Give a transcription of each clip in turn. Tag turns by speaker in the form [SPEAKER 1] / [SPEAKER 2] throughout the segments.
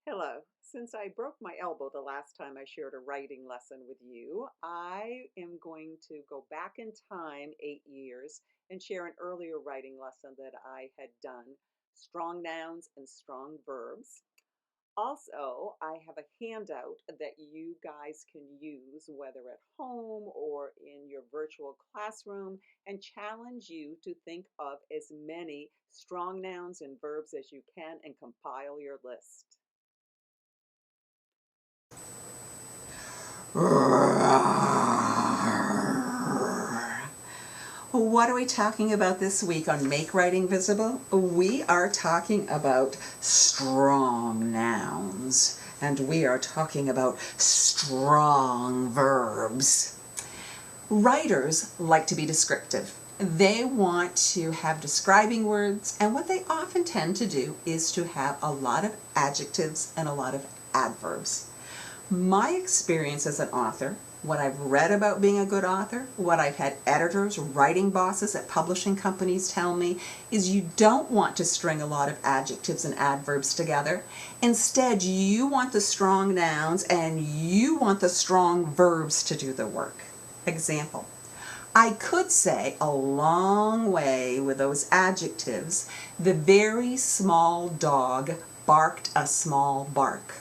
[SPEAKER 1] Hello. Since I broke my elbow the last time I shared a writing lesson with you, I am going to go back in time 8 years and share an earlier writing lesson that I had done, strong nouns and strong verbs. Also, I have a handout that you guys can use whether at home or in your virtual classroom and challenge you to think of as many strong nouns and verbs as you can and compile your list.
[SPEAKER 2] What are we talking about this week on Make Writing Visible? We are talking about strong nouns, and we are talking about strong verbs. Writers like to be descriptive. They want to have describing words, and what they often tend to do is to have a lot of adjectives and a lot of adverbs. My experience as an author, what I've read about being a good author, what I've had editors, writing bosses at publishing companies tell me, is you don't want to string a lot of adjectives and adverbs together. Instead, you want the strong nouns and you want the strong verbs to do the work. Example, I could say a long way with those adjectives, the very small dog barked a small bark.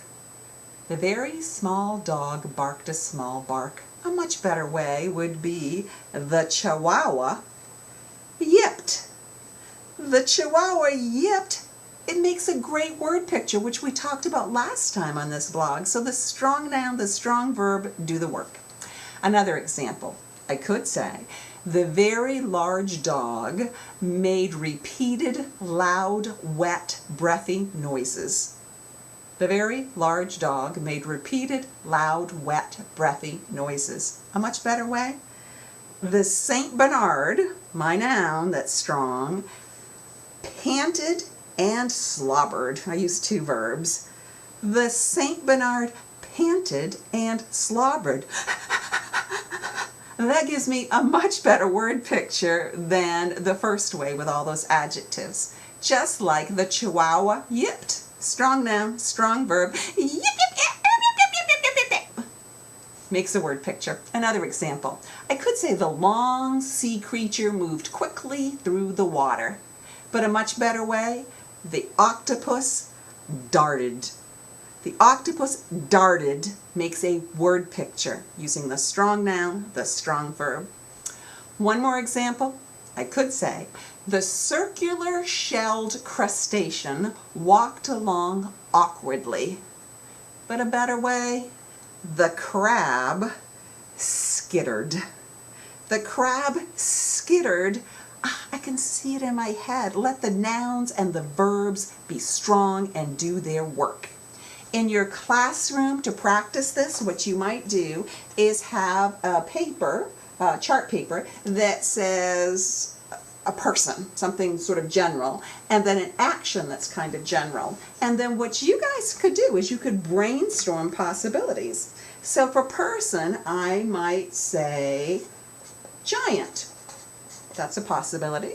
[SPEAKER 2] The very small dog barked a small bark. A much better way would be the Chihuahua yipped. The Chihuahua yipped. It makes a great word picture, which we talked about last time on this blog. So the strong noun, the strong verb do the work. Another example, I could say, the very large dog made repeated, loud, wet, breathy noises. The very large dog made repeated, loud, wet, breathy noises. A much better way? The Saint Bernard, my noun that's strong, panted and slobbered. I use two verbs. The Saint Bernard panted and slobbered. That gives me a much better word picture than the first way with all those adjectives. Just like the Chihuahua yipped. Strong noun, strong verb. Yip, yip, yip, yip, yip, yip, yip, yip. Makes a word picture. Another example. I could say the long sea creature moved quickly through the water. But a much better way, the octopus darted. The octopus darted makes a word picture using the strong noun, the strong verb. One more example, I could say, the circular shelled crustacean walked along awkwardly. But a better way, the crab skittered. The crab skittered. I can see it in my head. Let the nouns and the verbs be strong and do their work. In your classroom, to practice this, what you might do is have a paper, chart paper, that says a person, something sort of general, and then an action that's kind of general. And then what you guys could do is you could brainstorm possibilities. So for person, I might say giant. That's a possibility.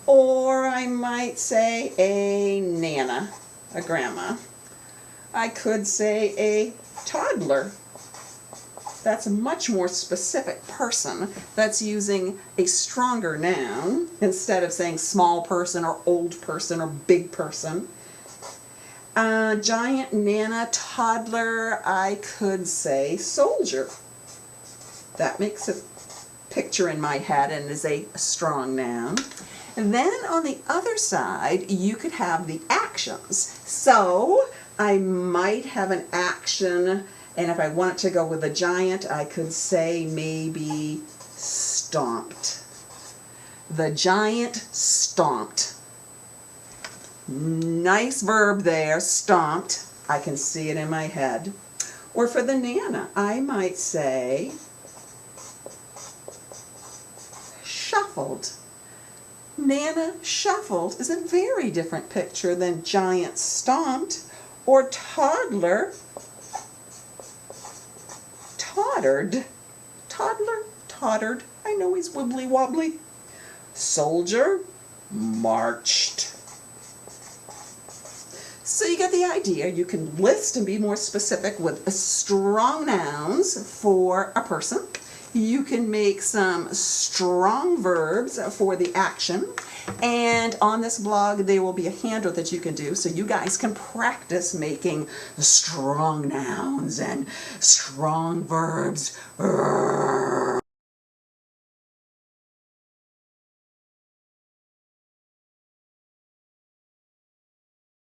[SPEAKER 2] Or I might say a nana, a grandma. I could say a toddler. That's a much more specific person. That's using a stronger noun instead of saying small person or old person or big person. Giant, nana, toddler, I could say soldier. That makes a picture in my head and is a strong noun. And then on the other side, you could have the actions. So I might have an action, and if I want to go with a giant, I could say maybe stomped. The giant stomped. Nice verb there, stomped. I can see it in my head. Or for the nana, I might say shuffled. Nana shuffled is a very different picture than giant stomped. Or toddler tottered. Toddler tottered. I know he's wibbly wobbly. Soldier marched. So you get the idea. You can list and be more specific with strong nouns for a person. You can make some strong verbs for the action. And on this blog, there will be a handout that you can do so you guys can practice making strong nouns and strong verbs.